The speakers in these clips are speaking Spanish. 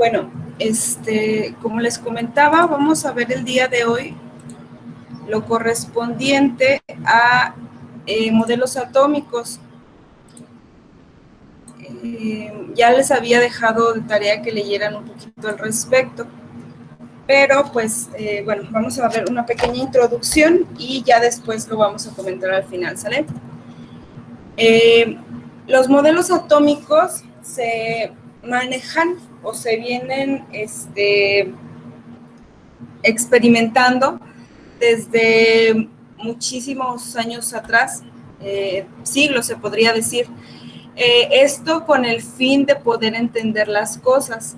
Bueno, como les comentaba, vamos a ver el día de hoy lo correspondiente a modelos atómicos. Ya les había dejado de tarea que leyeran un poquito al respecto, pero pues, bueno, vamos a ver una pequeña introducción y ya después lo vamos a comentar al final, ¿sale? Los modelos atómicos se manejan o se vienen experimentando desde muchísimos años atrás, siglos se podría decir. Esto con el fin de poder entender las cosas.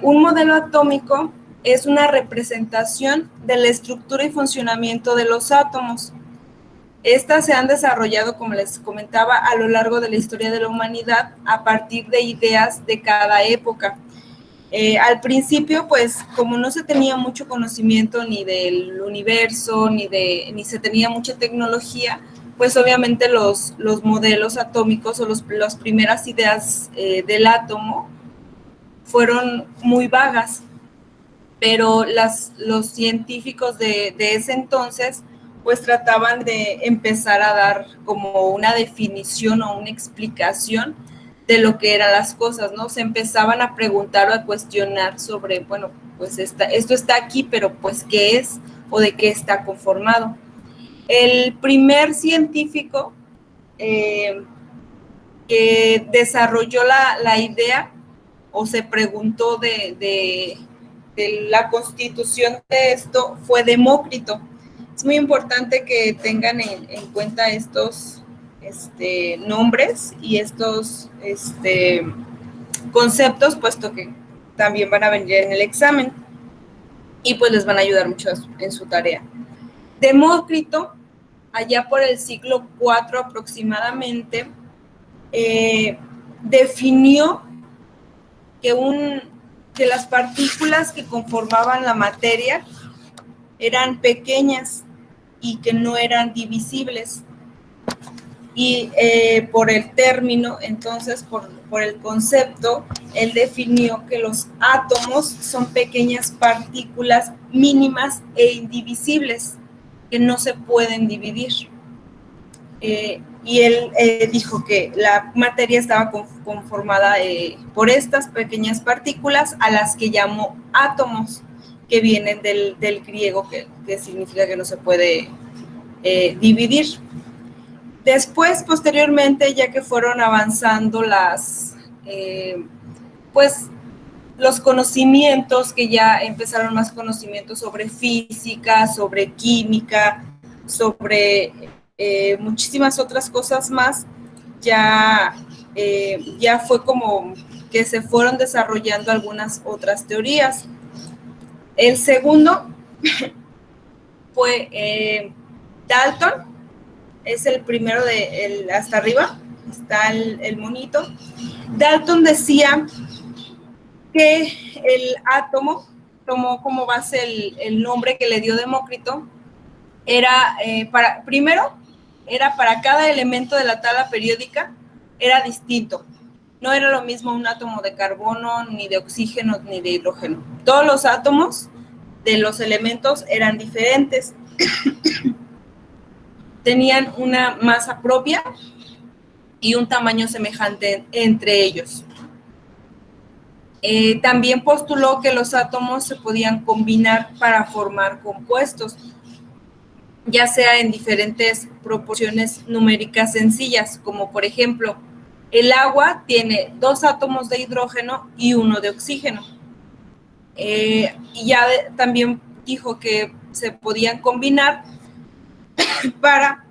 Un modelo atómico es una representación de la estructura y funcionamiento de los átomos. Estas se han desarrollado, como les comentaba, a lo largo de la historia de la humanidad a partir de ideas de cada época. Al principio, pues, como no se tenía mucho conocimiento ni del universo, ni se tenía mucha tecnología, pues obviamente los modelos atómicos o las primeras ideas del átomo fueron muy vagas, pero los científicos de ese entonces pues trataban de empezar a dar como una definición o una explicación de lo que eran las cosas, ¿no? Se empezaban a preguntar o a cuestionar sobre, bueno, pues esto está aquí, pero pues ¿qué es o de qué está conformado? El primer científico que desarrolló la idea o se preguntó de la constitución de esto fue Demócrito. Es muy importante que tengan en cuenta estos nombres y estos conceptos, puesto que también van a venir en el examen y pues les van a ayudar mucho en su tarea. Demócrito, allá por el siglo IV aproximadamente, definió que las partículas que conformaban la materia eran pequeñas y que no eran divisibles. Y por el término, entonces, por el concepto, él definió que los átomos son pequeñas partículas mínimas e indivisibles, que no se pueden dividir. Y él dijo que la materia estaba conformada por estas pequeñas partículas a las que llamó átomos, que vienen del griego, que significa que no se puede dividir. Después, posteriormente, ya que fueron avanzando pues los conocimientos, que ya empezaron más conocimientos sobre física, sobre química, sobre muchísimas otras cosas más, ya fue como que se fueron desarrollando algunas otras teorías. El segundo fue Dalton, es el primero hasta arriba, está el monito. Dalton decía que el átomo tomó como base el nombre que le dio Demócrito, era primero para cada elemento de la tabla periódica era distinto. No era lo mismo un átomo de carbono, ni de oxígeno, ni de hidrógeno. Todos los átomos de los elementos eran diferentes. Tenían una masa propia y un tamaño semejante entre ellos. También postuló que los átomos se podían combinar para formar compuestos, ya sea en diferentes proporciones numéricas sencillas, como por ejemplo, el agua tiene 2 átomos de hidrógeno y 1 de oxígeno. Y ya también dijo que se podían combinar para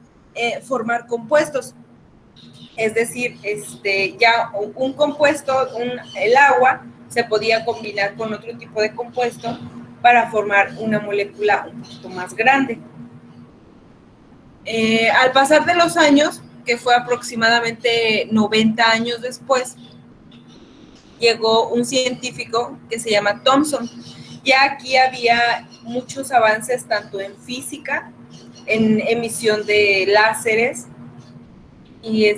formar compuestos. Es decir, ya un compuesto, el agua, se podía combinar con otro tipo de compuesto para formar una molécula un poquito más grande. Al pasar de los años, que fue aproximadamente 90 años después, llegó un científico que se llama Thomson. Ya aquí había muchos avances tanto en física, en emisión de láseres, y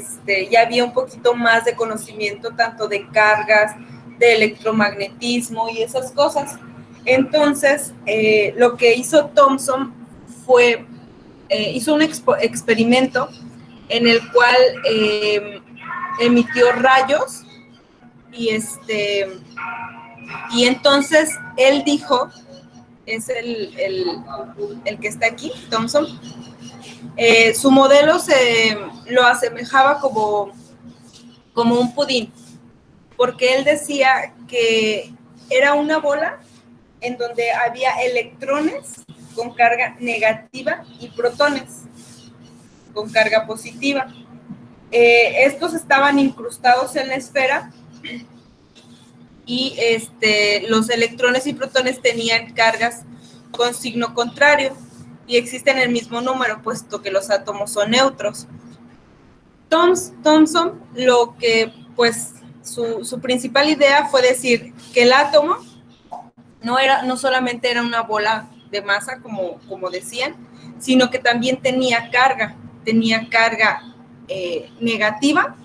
ya había un poquito más de conocimiento tanto de cargas, de electromagnetismo y esas cosas. Entonces, lo que hizo Thomson fue, hizo un experimento en el cual emitió rayos y entonces él dijo, es el que está aquí, Thomson, su modelo lo asemejaba como un pudín, porque él decía que era una bola en donde había electrones con carga negativa y protones con carga positiva. Estos estaban incrustados en la esfera y los electrones y protones tenían cargas con signo contrario y existen el mismo número, puesto que los átomos son neutros. Thomson, lo que, pues, su principal idea fue decir que el átomo no solamente era una bola de masa, como decían, sino que también tenía carga negativa,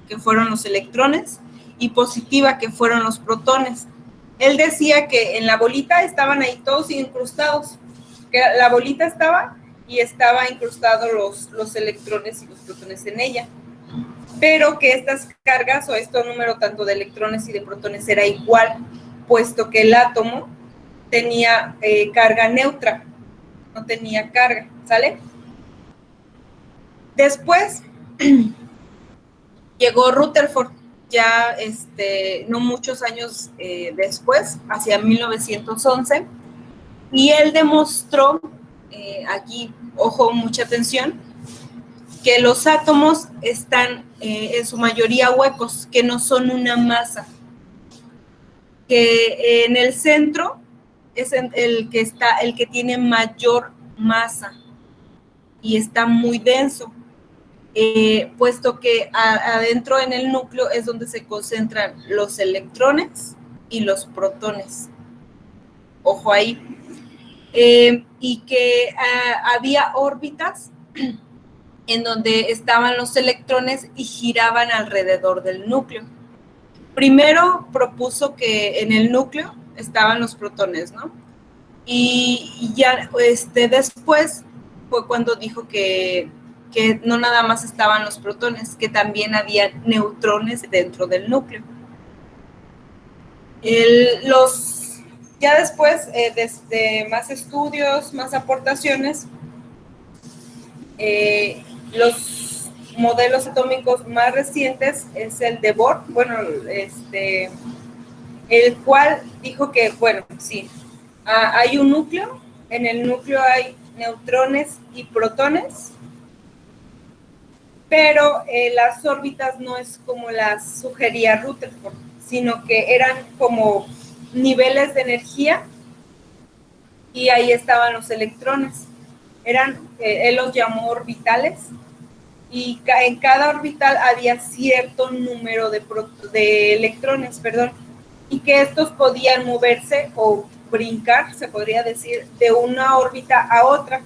que fueron los electrones, y positiva, que fueron los protones. Él decía que en la bolita estaban ahí todos incrustados, que la bolita estaba incrustados los electrones y los protones en ella, pero que estas cargas o este número tanto de electrones y de protones era igual, puesto que el átomo tenía carga neutra, no tenía carga, ¿sale? Después llegó Rutherford, ya no muchos años después, hacia 1911, y él demostró, aquí, ojo, mucha atención, que los átomos están en su mayoría huecos, que no son una masa, que en el centro es el que tiene mayor masa y está muy denso, puesto que adentro en el núcleo es donde se concentran los electrones y los protones. Ojo ahí. Y que había órbitas en donde estaban los electrones y giraban alrededor del núcleo. Primero propuso que en el núcleo estaban los protones, ¿no? Y ya después fue cuando dijo que no nada más estaban los protones, que también había neutrones dentro del núcleo. Ya después, desde más estudios, más aportaciones, los modelos atómicos más recientes es el de Bohr, bueno, el cual dijo que, bueno, sí, hay un núcleo, en el núcleo hay neutrones y protones, pero las órbitas no es como las sugería Rutherford, sino que eran como niveles de energía y ahí estaban los electrones. Él los llamó orbitales, y en cada orbital había cierto número de electrones, y que estos podían moverse o brincar, se podría decir, de una órbita a otra.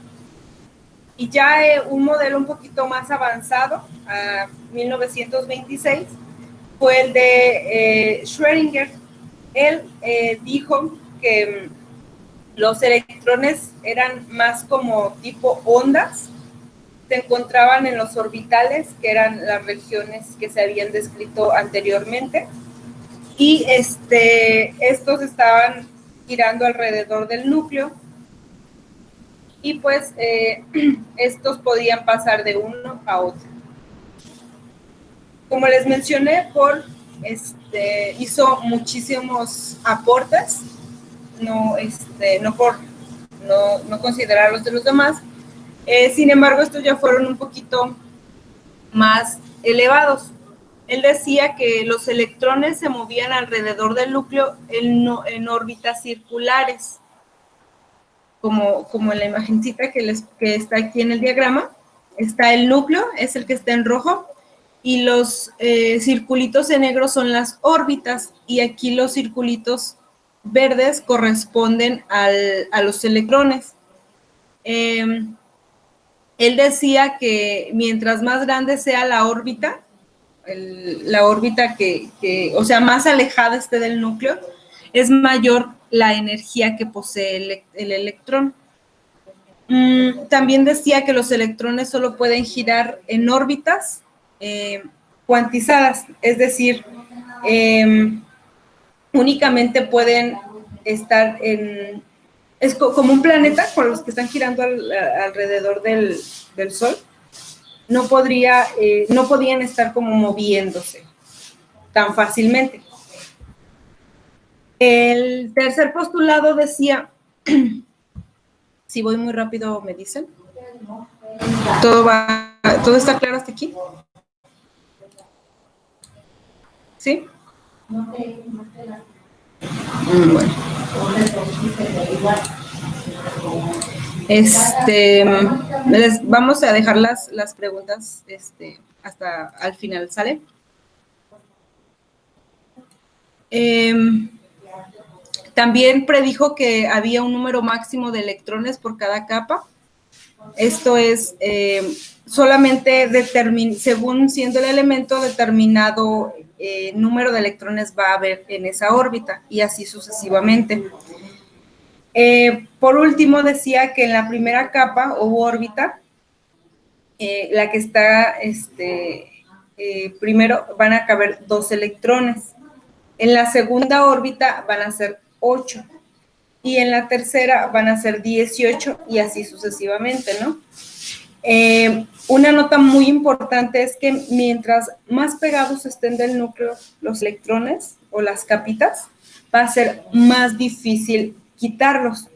Y ya un modelo un poquito más avanzado, a 1926, fue el de Schrödinger. Él dijo que los electrones eran más como tipo ondas, se encontraban en los orbitales, que eran las regiones que se habían descrito anteriormente, y estos estaban girando alrededor del núcleo, y pues estos podían pasar de uno a otro. Como les mencioné, Bohr hizo muchísimos aportes, no considerarlos de los demás. Sin embargo, estos ya fueron un poquito más elevados. Él decía que los electrones se movían alrededor del núcleo en órbitas circulares, como en la imagencita que está aquí en el diagrama. Está el núcleo, es el que está en rojo, y los circulitos en negro son las órbitas, y aquí los circulitos verdes corresponden a los electrones. Él decía que mientras más grande sea la órbita, la órbita o sea, más alejada esté del núcleo, es mayor la energía que posee el electrón. También decía que los electrones solo pueden girar en órbitas cuantizadas, es decir, únicamente pueden estar es como un planeta con los que están girando alrededor del Sol. No podían estar como moviéndose tan fácilmente. El tercer postulado decía, si voy muy rápido me dicen, ¿todo está claro hasta aquí? ¿Sí? Bueno. Vamos a dejar las preguntas hasta al final, ¿sale? También predijo que había un número máximo de electrones por cada capa. Esto es solamente según siendo el elemento determinado número de electrones va a haber en esa órbita y así sucesivamente. Por último, decía que en la primera capa o órbita, la que está primero, van a caber 2 electrones. En la segunda órbita van a ser 8. Y en la tercera van a ser 18 y así sucesivamente, ¿no? Una nota muy importante es que mientras más pegados estén del núcleo los electrones o las capitas, va a ser más difícil quitarlos.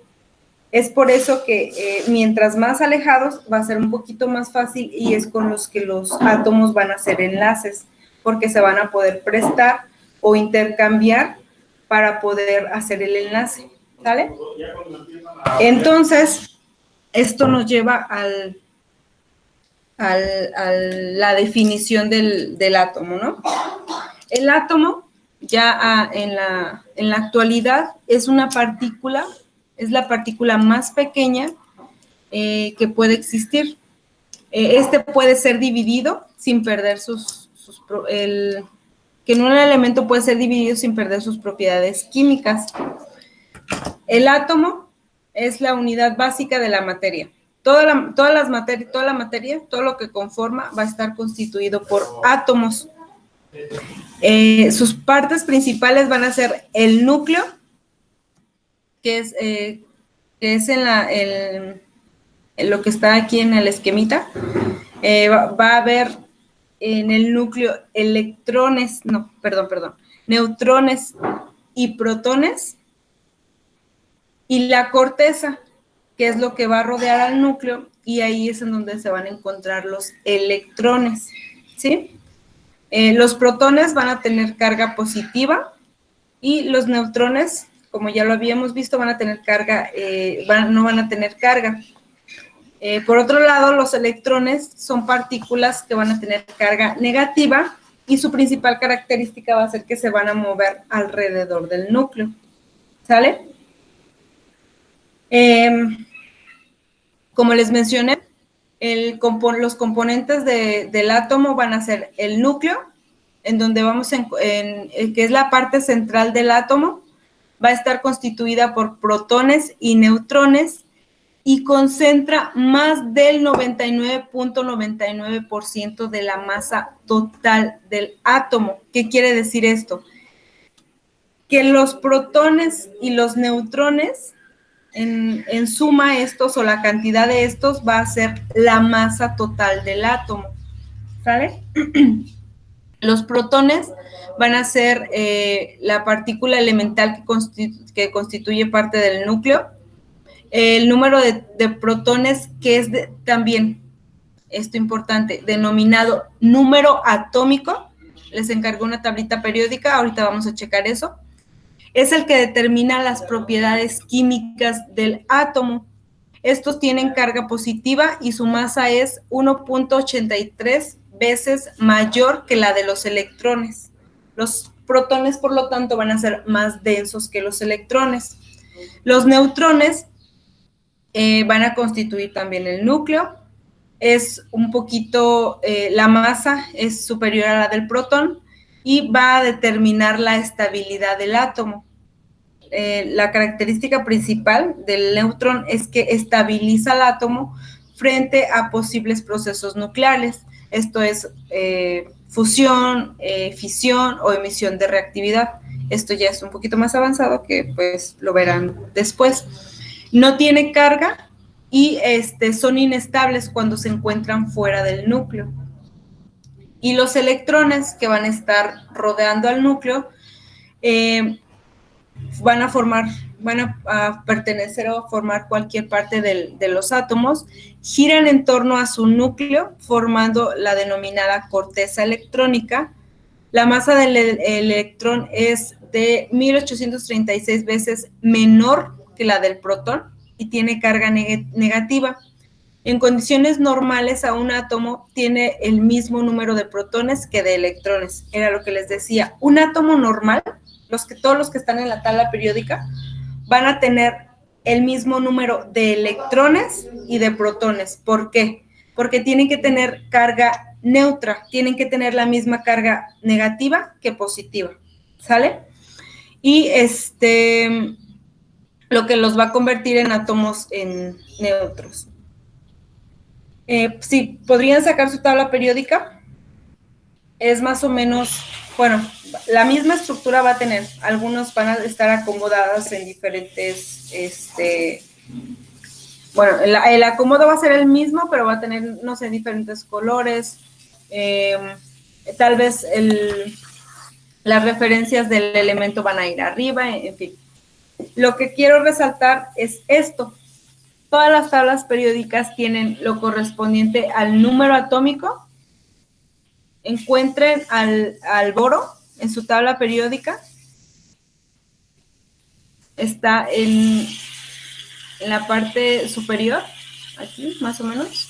Es por eso que mientras más alejados va a ser un poquito más fácil y es con los que los átomos van a hacer enlaces, porque se van a poder prestar o intercambiar para poder hacer el enlace, ¿sale? Entonces, esto nos lleva a la definición del átomo, ¿no? El átomo, ya en la actualidad, es una partícula, es la partícula más pequeña que puede existir. Este puede ser dividido sin perder que en un elemento puede ser dividido sin perder sus propiedades químicas. El átomo es la unidad básica de la materia. Toda la materia, todo lo que conforma va a estar constituido por átomos. Sus partes principales van a ser el núcleo, que es en lo que está aquí en el esquemita. Va a haber en el núcleo neutrones y protones, y la corteza, que es lo que va a rodear al núcleo, y ahí es en donde se van a encontrar los electrones, ¿sí? Los protones van a tener carga positiva y los neutrones, como ya lo habíamos visto, van a tener carga, no van a tener carga. Por otro lado, los electrones son partículas que van a tener carga negativa y su principal característica va a ser que se van a mover alrededor del núcleo, ¿sale? Como les mencioné, los componentes del átomo van a ser el núcleo, en donde que es la parte central del átomo, va a estar constituida por protones y neutrones y concentra más del 99.99% de la masa total del átomo. ¿Qué quiere decir esto? Que los protones y los neutrones, en suma estos o la cantidad de estos va a ser la masa total del átomo, ¿sale? Los protones van a ser la partícula elemental que constituye parte del núcleo. El número de protones, que es también, esto importante, denominado número atómico, les encargó una tablita periódica, ahorita vamos a checar eso, es el que determina las propiedades químicas del átomo. Estos tienen carga positiva y su masa es 1.83 veces mayor que la de los electrones. Los protones, por lo tanto, van a ser más densos que los electrones. Los neutrones van a constituir también el núcleo es un poquito, la masa es superior a la del protón y va a determinar la estabilidad del átomo. La característica principal del neutrón es que estabiliza el átomo frente a posibles procesos nucleares. Esto es fusión, fisión o emisión de reactividad. Esto ya es un poquito más avanzado que pues lo verán después. No tiene carga y son inestables cuando se encuentran fuera del núcleo. Y los electrones que van a estar rodeando al núcleo van a pertenecer o formar cualquier parte de los átomos, giran en torno a su núcleo, formando la denominada corteza electrónica. La masa del electrón es de 1836 veces menor que la del protón y tiene carga negativa. En condiciones normales, a un átomo tiene el mismo número de protones que de electrones. Era lo que les decía. Un átomo normal, todos los que están en la tabla periódica, van a tener el mismo número de electrones y de protones. ¿Por qué? Porque tienen que tener carga neutra, tienen que tener la misma carga negativa que positiva. ¿Sale? Y lo que los va a convertir en átomos en neutros. Sí, podrían sacar su tabla periódica. Es más o menos, bueno, la misma estructura va a tener. Algunos van a estar acomodadas en diferentes, bueno, el acomodo va a ser el mismo, pero va a tener, no sé, diferentes colores. Tal vez las referencias del elemento van a ir arriba, en fin. Lo que quiero resaltar es esto. Todas las tablas periódicas tienen lo correspondiente al número atómico. Encuentren al boro en su tabla periódica. Está en la parte superior, aquí más o menos.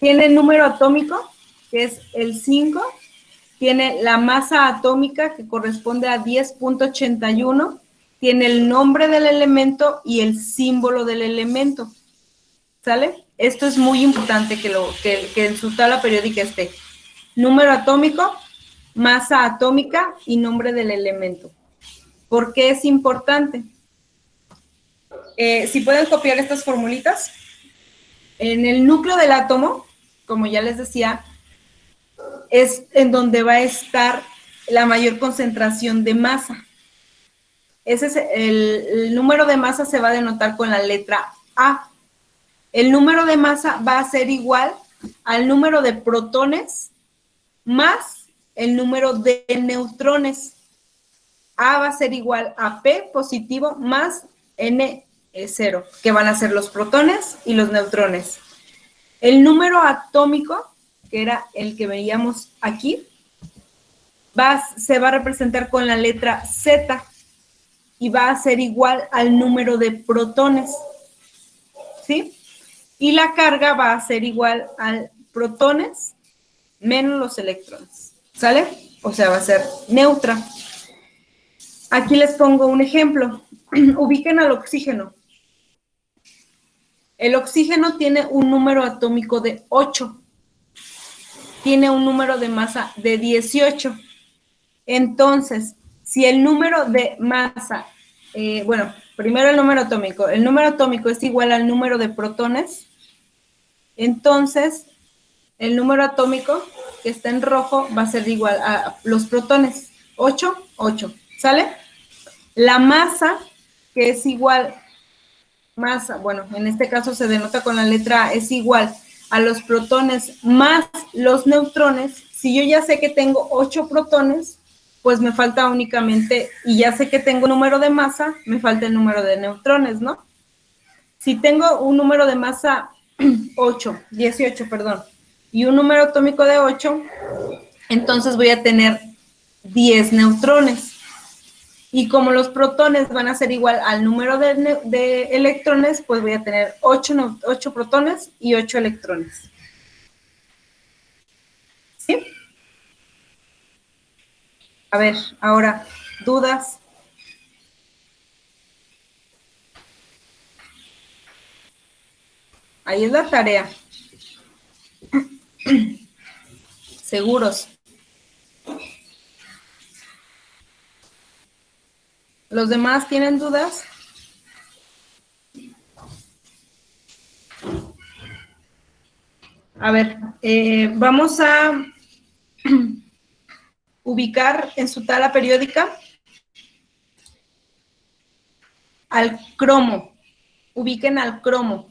Tiene el número atómico, que es el 5. Tiene la masa atómica, que corresponde a 10.81. Tiene el nombre del elemento y el símbolo del elemento. ¿Sale? Esto es muy importante que en su tabla periódica esté. Número atómico, masa atómica y nombre del elemento. ¿Por qué es importante? Si pueden copiar estas formulitas, en el núcleo del átomo, como ya les decía, es en donde va a estar la mayor concentración de masa. Ese es el número de masa se va a denotar con la letra A. El número de masa va a ser igual al número de protones más el número de neutrones. A va a ser igual a P positivo más N0, que van a ser los protones y los neutrones. El número atómico, que era el que veíamos aquí, se va a representar con la letra Z y va a ser igual al número de protones, ¿sí? Y la carga va a ser igual al protones menos los electrones, ¿sale? O sea, va a ser neutra. Aquí les pongo un ejemplo. Ubiquen al oxígeno. El oxígeno tiene un número atómico de 8. Tiene un número de masa de 18. Entonces, si el número de masa, bueno, primero el número atómico es igual al número de protones, entonces el número atómico que está en rojo va a ser igual a los protones, 8, 8, ¿sale? La masa, que es igual, masa, bueno, en este caso se denota con la letra A, es igual a los protones más los neutrones. Si yo ya sé que tengo 8 protones, pues me falta únicamente, y ya sé que tengo número de masa, me falta el número de neutrones, ¿no? Si tengo un número de masa 18, perdón, y un número atómico de 8, entonces voy a tener 10 neutrones. Y como los protones van a ser igual al número de electrones, pues voy a tener 8 protones y 8 electrones. ¿Sí? A ver, ahora, ¿dudas? Ahí es la tarea. Seguros. ¿Los demás tienen dudas? A ver, vamos a ubicar en su tabla periódica al cromo. Ubiquen al cromo.